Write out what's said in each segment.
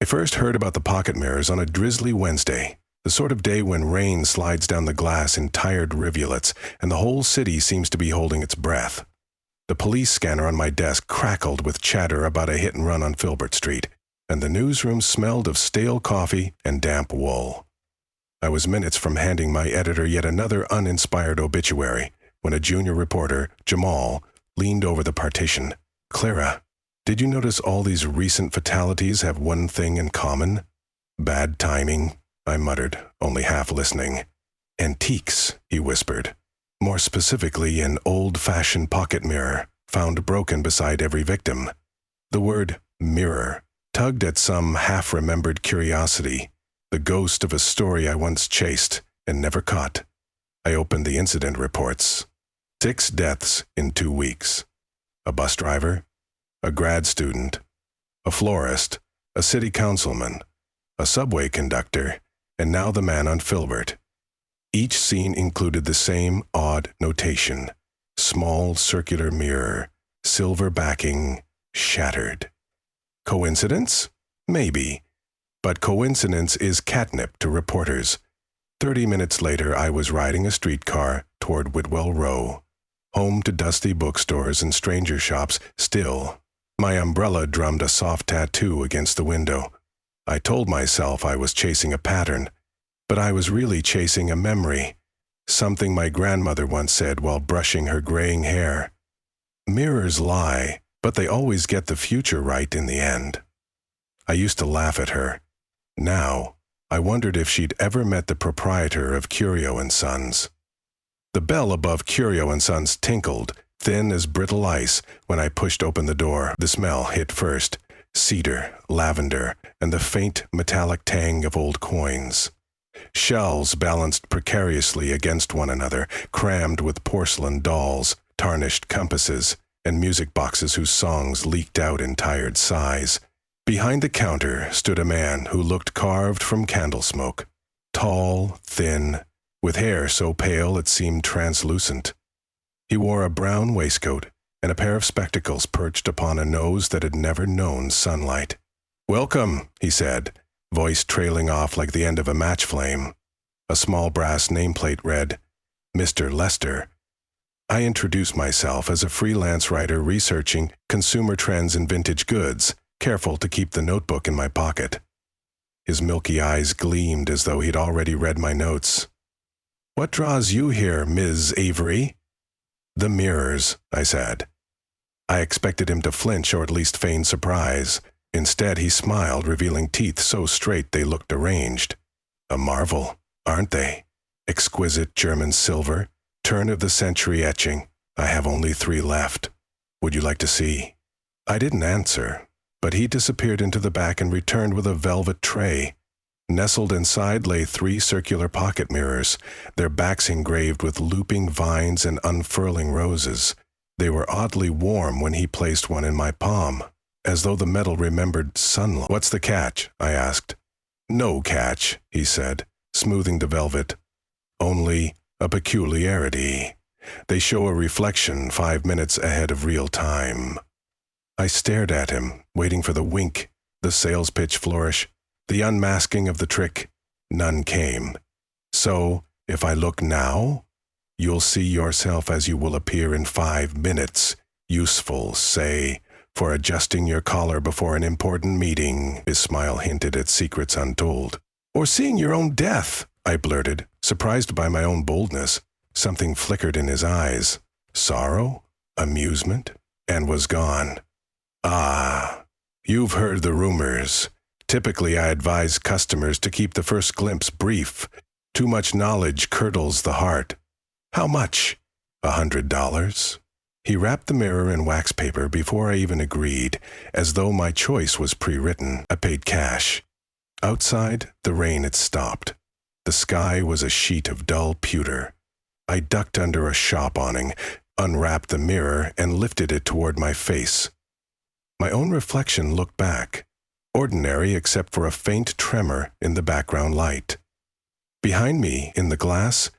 I first heard about the pocket mirrors on a drizzly Wednesday, the sort of day when rain slides down the glass in tired rivulets and the whole city seems to be holding its breath. The police scanner on my desk crackled with chatter about a hit and run on Filbert Street, and the newsroom smelled of stale coffee and damp wool. I was minutes from handing my editor yet another uninspired obituary when a junior reporter, Jamal, leaned over the partition. "Clara, did you notice all these recent fatalities have one thing in common?" "Bad timing," I muttered, only half listening. "Antiques," he whispered. "More specifically, an old-fashioned pocket mirror, found broken beside every victim." The word mirror tugged at some half-remembered curiosity, the ghost of a story I once chased and never caught. I opened the incident reports. 6 deaths in 2 weeks. A bus driver, a grad student, a florist, a city councilman, a subway conductor, and now the man on Filbert. Each scene included the same odd notation: small circular mirror, silver backing, shattered. Coincidence? Maybe. But coincidence is catnip to reporters. 30 minutes later, I was riding a streetcar toward Whitwell Row, home to dusty bookstores and stranger shops still. My umbrella drummed a soft tattoo against the window. I told myself I was chasing a pattern, but I was really chasing a memory, something my grandmother once said while brushing her graying hair. Mirrors lie, but they always get the future right in the end. I used to laugh at her. Now, I wondered if she'd ever met the proprietor of Curio & Sons. The bell above Curio & Sons tinkled, thin as brittle ice, when I pushed open the door. The smell hit first: cedar, lavender, and the faint metallic tang of old coins. Shelves balanced precariously against one another, crammed with porcelain dolls, tarnished compasses, and music boxes whose songs leaked out in tired sighs. Behind the counter stood a man who looked carved from candle smoke, tall, thin, with hair so pale it seemed translucent. He wore a brown waistcoat and a pair of spectacles perched upon a nose that had never known sunlight. "Welcome," he said, voice trailing off like the end of a match flame. A small brass nameplate read, "Mr. Lester." I introduced myself as a freelance writer researching consumer trends in vintage goods, careful to keep the notebook in my pocket. His milky eyes gleamed as though he'd already read my notes. "What draws you here, Ms. Avery?" "The mirrors," I said. I expected him to flinch or at least feign surprise. Instead, he smiled, revealing teeth so straight they looked arranged. "A marvel, aren't they? Exquisite German silver, turn-of-the-century etching. I have only 3 left. Would you like to see?" I didn't answer, but he disappeared into the back and returned with a velvet tray. Nestled inside lay 3 circular pocket mirrors, their backs engraved with looping vines and unfurling roses. They were oddly warm when he placed one in my palm, as though the metal remembered sunlight. "What's the catch?" I asked. "No catch," he said, smoothing the velvet. "Only a peculiarity. They show a reflection 5 minutes ahead of real time." I stared at him, waiting for the wink, the sales pitch flourish, the unmasking of the trick. None came. "So, if I look now, you'll see yourself as you will appear in 5 minutes. Useful, say, for adjusting your collar before an important meeting." His smile hinted at secrets untold. "Or seeing your own death," I blurted, surprised by my own boldness. Something flickered in his eyes. Sorrow? Amusement? And was gone. "Ah, you've heard the rumors. Typically, I advise customers to keep the first glimpse brief. Too much knowledge curdles the heart." "How much?" $100. He wrapped the mirror in wax paper before I even agreed, as though my choice was pre-written. I paid cash. Outside, the rain had stopped. The sky was a sheet of dull pewter. I ducked under a shop awning, unwrapped the mirror, and lifted it toward my face. My own reflection looked back, ordinary except for a faint tremor in the background light. Behind me, in the glass,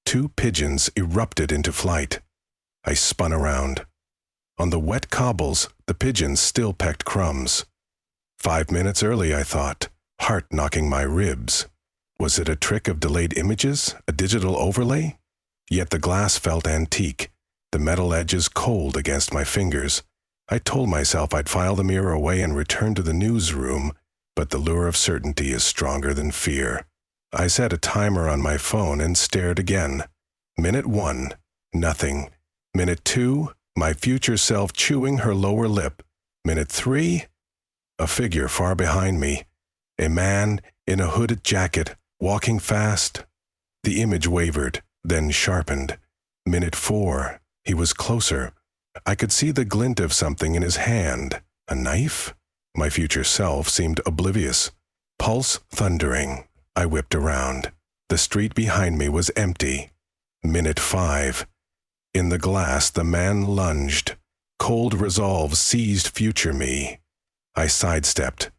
2 pigeons erupted into flight. I spun around. On the wet cobbles, the pigeons still pecked crumbs. 5 minutes early, I thought, heart knocking my ribs. Was it a trick of delayed images, a digital overlay? Yet the glass felt antique, the metal edges cold against my fingers. I told myself I'd file the mirror away and return to the newsroom, but the lure of certainty is stronger than fear. I set a timer on my phone and stared again. Minute 1, nothing. Minute 2, my future self chewing her lower lip. Minute 3, a figure far behind me. A man in a hooded jacket, walking fast. The image wavered, then sharpened. Minute 4, he was closer. I could see the glint of something in his hand. A knife? My future self seemed oblivious. Pulse thundering. I whipped around. The street behind me was empty. Minute 5. In the glass, the man lunged. Cold resolve seized future me. I sidestepped.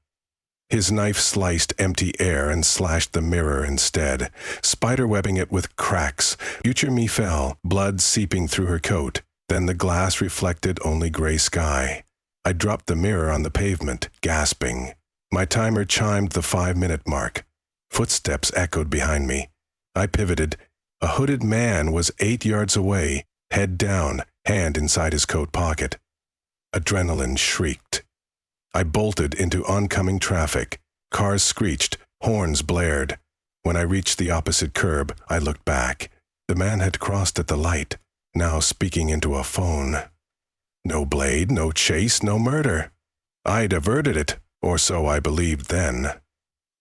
His knife sliced empty air and slashed the mirror instead, spiderwebbing it with cracks. Future me fell, blood seeping through her coat. Then the glass reflected only gray sky. I dropped the mirror on the pavement, gasping. My timer chimed the 5-minute mark. Footsteps echoed behind me. I pivoted. A hooded man was 8 yards away, head down, hand inside his coat pocket. Adrenaline shrieked. I bolted into oncoming traffic. Cars screeched, horns blared. When I reached the opposite curb, I looked back. The man had crossed at the light, now speaking into a phone. No blade, no chase, no murder. I'd averted it, or so I believed then.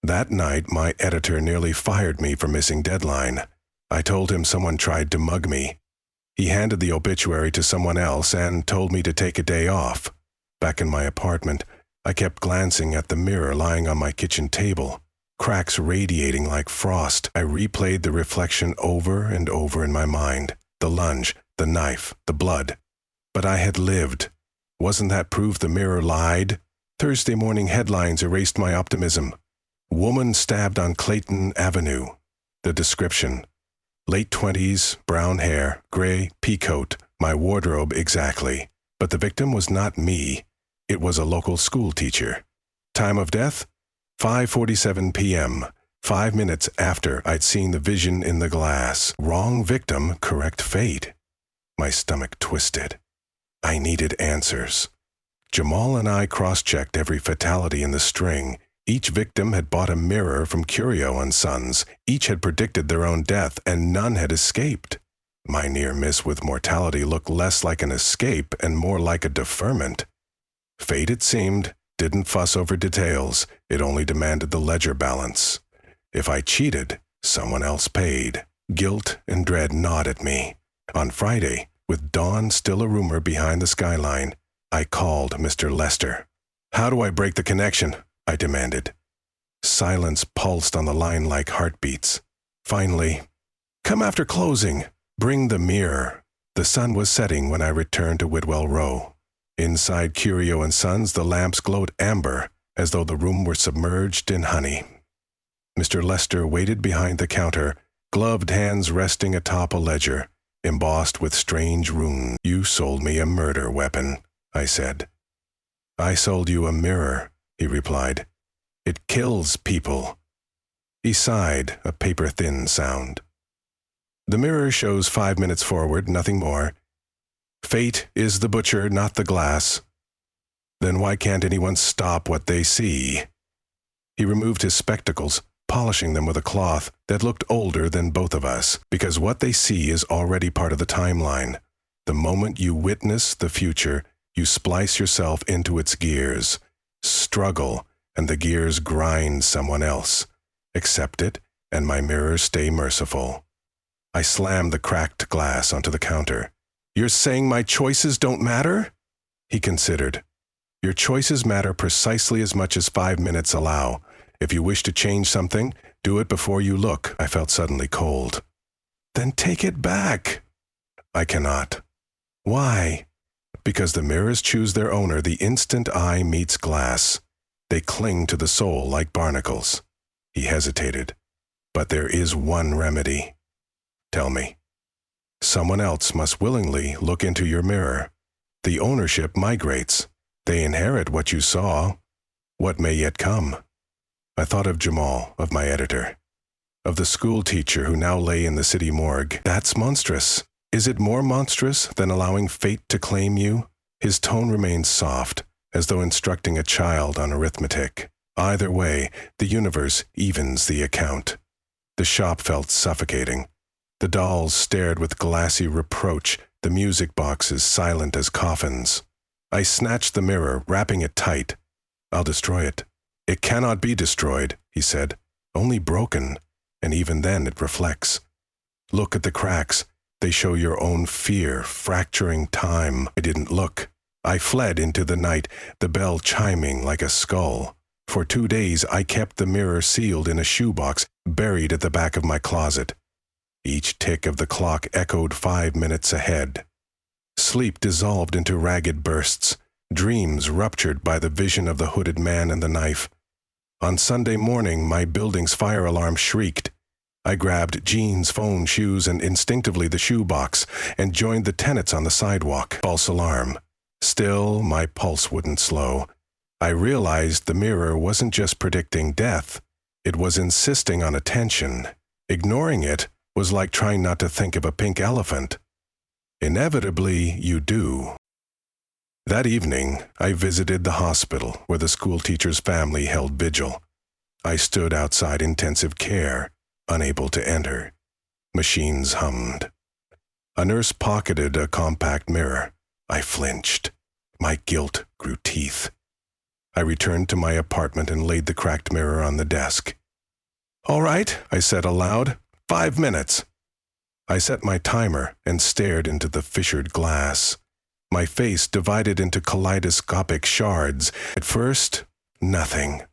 That night, my editor nearly fired me for missing deadline. I told him someone tried to mug me. He handed the obituary to someone else and told me to take a day off. Back in my apartment, I kept glancing at the mirror lying on my kitchen table. Cracks radiating like frost. I replayed the reflection over and over in my mind. The lunge, the knife, the blood. But I had lived. Wasn't that proof the mirror lied? Thursday morning headlines erased my optimism. Woman stabbed on Clayton Avenue. The description. Late 20s, brown hair, gray peacoat, my wardrobe exactly. But the victim was not me. It was a local school teacher. Time of death? 5:47 p.m., 5 minutes after I'd seen the vision in the glass. Wrong victim, correct fate. My stomach twisted. I needed answers. Jamal and I cross-checked every fatality in the string. Each victim had bought a mirror from Curio & Sons. Each had predicted their own death, and none had escaped. My near miss with mortality looked less like an escape and more like a deferment. Fate, it seemed, didn't fuss over details. It only demanded the ledger balance. If I cheated, someone else paid. Guilt and dread gnawed at me. On Friday, with dawn still a rumor behind the skyline, I called Mr. Lester. "How do I break the connection?" I demanded. Silence pulsed on the line like heartbeats. Finally, "Come after closing. Bring the mirror." The sun was setting when I returned to Whitwell Row. Inside Curio & Sons, the lamps glowed amber, as though the room were submerged in honey. Mr. Lester waited behind the counter, gloved hands resting atop a ledger, embossed with strange runes. "You sold me a murder weapon," I said. "I sold you a mirror," he replied. "It kills people." He sighed, a paper-thin sound. "The mirror shows 5 minutes forward, nothing more. Fate is the butcher, not the glass." "Then why can't anyone stop what they see?" He removed his spectacles, polishing them with a cloth that looked older than both of us, because what they see is already part of the timeline. The moment you witness the future, you splice yourself into its gears. Struggle, and the gears grind someone else. Accept it, and my mirror stay merciful. I slammed the cracked glass onto the counter. "You're saying my choices don't matter?" He considered. "Your choices matter precisely as much as 5 minutes allow. If you wish to change something, do it before you look." I felt suddenly cold. "Then take it back." "I cannot." "Why?" "Because the mirrors choose their owner the instant eye meets glass. They cling to the soul like barnacles." He hesitated. "But there is one remedy." "Tell me." "Someone else must willingly look into your mirror. The ownership migrates. They inherit what you saw." What may yet come? I thought of Jamal, of my editor, of the school teacher who now lay in the city morgue. That's monstrous. Is it more monstrous than allowing fate to claim you? His tone remained soft, as though instructing a child on arithmetic. Either way, the universe evens the account. The shop felt suffocating. The dolls stared with glassy reproach, the music boxes silent as coffins. I snatched the mirror, wrapping it tight. I'll destroy it. It cannot be destroyed, he said. Only broken, and even then it reflects. Look at the cracks. They show your own fear, fracturing time. I didn't look. I fled into the night, the bell chiming like a skull. For 2 days I kept the mirror sealed in a shoebox, buried at the back of my closet. Each tick of the clock echoed 5 minutes ahead. Sleep dissolved into ragged bursts, dreams ruptured by the vision of the hooded man and the knife. On Sunday morning, my building's fire alarm shrieked. I grabbed jeans, phone, shoes, and instinctively the shoebox, and joined the tenants on the sidewalk. False alarm. Still, my pulse wouldn't slow. I realized the mirror wasn't just predicting death. It was insisting on attention. Ignoring it was like trying not to think of a pink elephant. Inevitably, you do. That evening, I visited the hospital where the schoolteacher's family held vigil. I stood outside intensive care, unable to enter. Machines hummed. A nurse pocketed a compact mirror. I flinched. My guilt grew teeth. I returned to my apartment and laid the cracked mirror on the desk. "All right," I said aloud. 5 minutes. I set my timer and stared into the fissured glass. My face divided into kaleidoscopic shards. At first, nothing.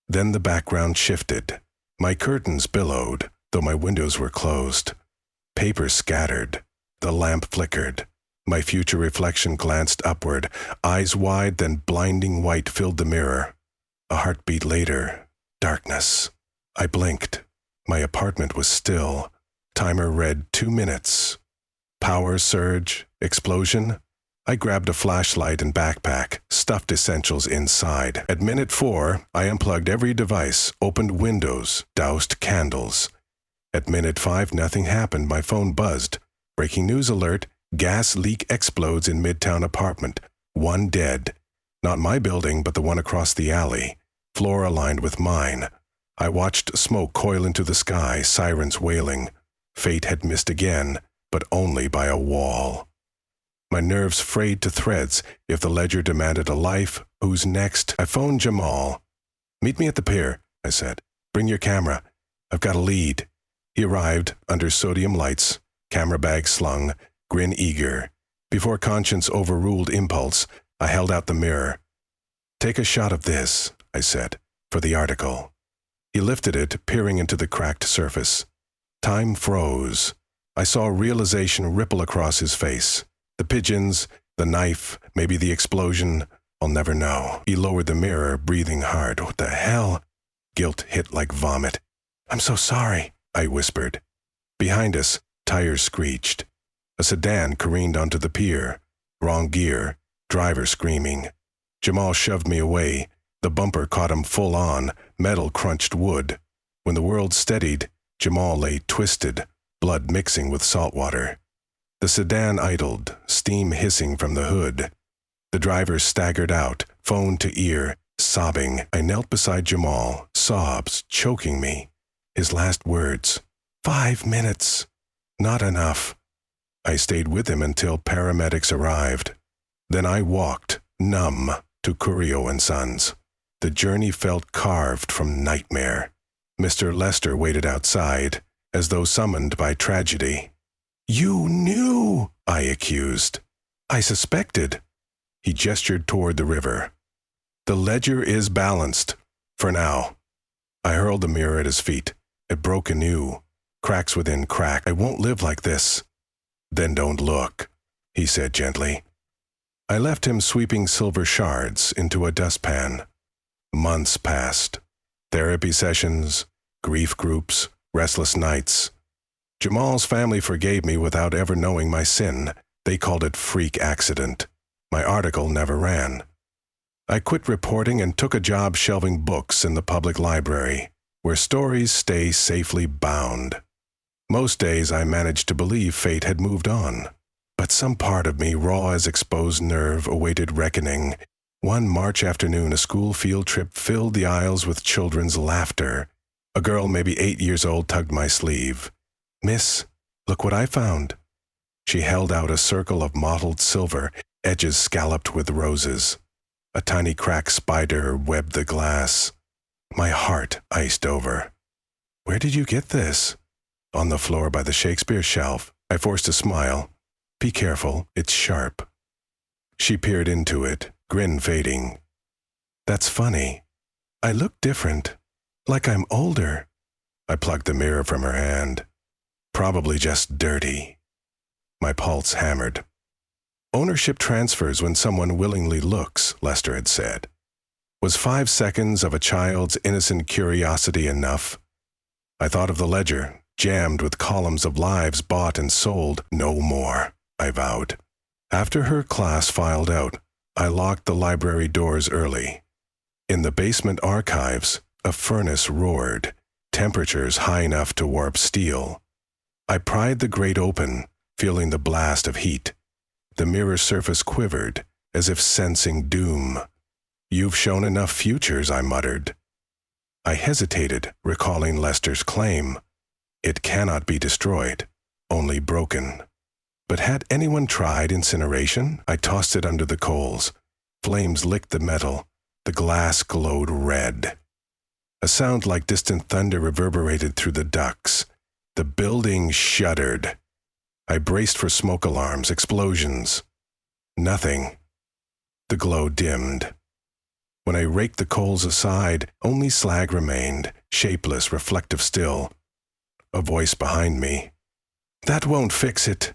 Then the background shifted. My curtains billowed, though my windows were closed. Paper scattered. The lamp flickered. My future reflection glanced upward. Eyes wide, then blinding white filled the mirror. A heartbeat later, darkness. I blinked. My apartment was still. Timer read 2 minutes. Power surge, explosion. I grabbed a flashlight and backpack, stuffed essentials inside. At minute 4, I unplugged every device, opened windows, doused candles. At minute 5, nothing happened. My phone buzzed. Breaking news alert. Gas leak explodes in Midtown apartment. 1 dead. Not my building, but the one across the alley. Floor aligned with mine. I watched smoke coil into the sky, sirens wailing. Fate had missed again, but only by a wall. My nerves frayed to threads. If the ledger demanded a life, who's next? I phoned Jamal. "Meet me at the pier," I said. "Bring your camera. I've got a lead." He arrived under sodium lights, camera bag slung, grin eager. Before conscience overruled impulse, I held out the mirror. "Take a shot of this," I said, "for the article." He lifted it, peering into the cracked surface. Time froze. I saw realization ripple across his face. The pigeons, the knife, maybe the explosion. I'll never know. He lowered the mirror, breathing hard. "What the hell?" Guilt hit like vomit. "I'm so sorry," I whispered. Behind us, tires screeched. A sedan careened onto the pier. Wrong gear. Driver screaming. Jamal shoved me away. The bumper caught him full on. Metal crunched wood. When the world steadied, Jamal lay twisted, blood mixing with salt water. The sedan idled, steam hissing from the hood. The driver staggered out, phone to ear, sobbing. I knelt beside Jamal, sobs choking me. His last words, 5 minutes. Not enough. I stayed with him until paramedics arrived. Then I walked, numb, to Curio and Sons. The journey felt carved from nightmare. Mr. Lester waited outside, as though summoned by tragedy. "You knew," I accused. "I suspected." He gestured toward the river. "The ledger is balanced, for now." I hurled the mirror at his feet. It broke anew, cracks within crack. "I won't live like this." "Then don't look," he said gently. I left him sweeping silver shards into a dustpan. Months passed. Therapy sessions, grief groups, restless nights. Jamal's family forgave me without ever knowing my sin. They called it freak accident. My article never ran. I quit reporting and took a job shelving books in the public library, where stories stay safely bound. Most days I managed to believe fate had moved on, but some part of me, raw as exposed nerve, awaited reckoning. One March afternoon, a school field trip filled the aisles with children's laughter. A girl maybe 8 years old tugged my sleeve. "Miss, look what I found." She held out a circle of mottled silver, edges scalloped with roses. A tiny crack spider webbed the glass. My heart iced over. "Where did you get this?" "On the floor by the Shakespeare shelf." I forced a smile. "Be careful, it's sharp." She peered into it, grin fading. "That's funny. I look different, like I'm older." I plucked the mirror from her hand. "Probably just dirty." My pulse hammered. "Ownership transfers when someone willingly looks," Lester had said. Was 5 seconds of a child's innocent curiosity enough? I thought of the ledger, jammed with columns of lives bought and sold. "No more," I vowed. After her class filed out, I locked the library doors early. In the basement archives, a furnace roared, temperatures high enough to warp steel. I pried the grate open, feeling the blast of heat. The mirror surface quivered, as if sensing doom. "You've shown enough futures," I muttered. I hesitated, recalling Lester's claim. It cannot be destroyed, only broken. But had anyone tried incineration? I tossed it under the coals. Flames licked the metal. The glass glowed red. A sound like distant thunder reverberated through the ducts. The building shuddered. I braced for smoke alarms, explosions. Nothing. The glow dimmed. When I raked the coals aside, only slag remained, shapeless, reflective still. A voice behind me. "That won't fix it."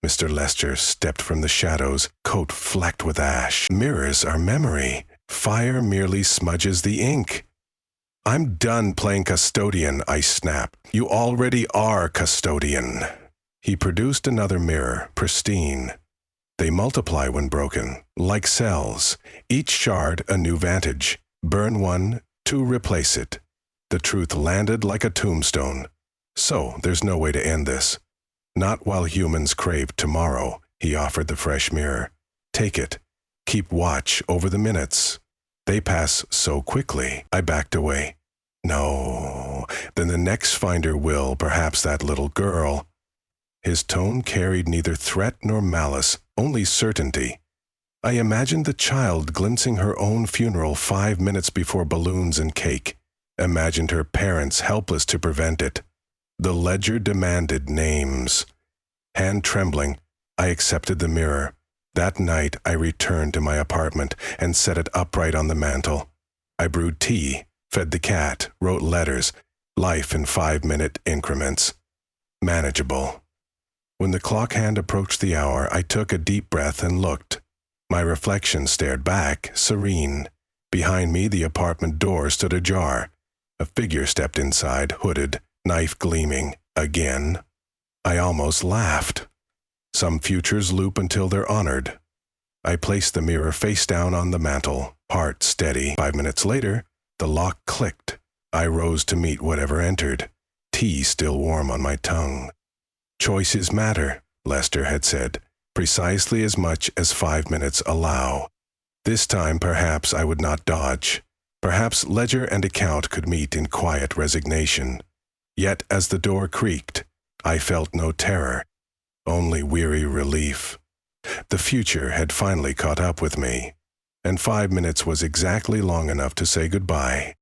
Mr. Lester stepped from the shadows, coat flecked with ash. "Mirrors are memory. Fire merely smudges the ink." "I'm done playing custodian," I snapped. "You already are custodian." He produced another mirror, pristine. They multiply when broken, like cells, each shard a new vantage. Burn one, to replace it. The truth landed like a tombstone. So there's no way to end this. Not while humans crave tomorrow. He offered the fresh mirror. "Take it. Keep watch over the minutes. They pass so quickly." I backed away. "No, then the next finder will, perhaps that little girl." His tone carried neither threat nor malice, only certainty. I imagined the child glimpsing her own funeral 5 minutes before balloons and cake. Imagined her parents helpless to prevent it. The ledger demanded names. Hand trembling, I accepted the mirror. That night I returned to my apartment and set it upright on the mantel. I brewed tea, fed the cat, wrote letters, life in 5-minute increments. Manageable. When the clock hand approached the hour, I took a deep breath and looked. My reflection stared back, serene. Behind me, the apartment door stood ajar. A figure stepped inside, hooded, knife gleaming. Again. I almost laughed. Some futures loop until they're honored. I placed the mirror face down on the mantel, heart steady. 5 minutes later, the lock clicked. I rose to meet whatever entered, tea still warm on my tongue. "Choices matter," Lester had said, "precisely as much as 5 minutes allow." This time, perhaps I would not dodge. Perhaps ledger and account could meet in quiet resignation. Yet as the door creaked, I felt no terror, only weary relief. The future had finally caught up with me, and 5 minutes was exactly long enough to say goodbye.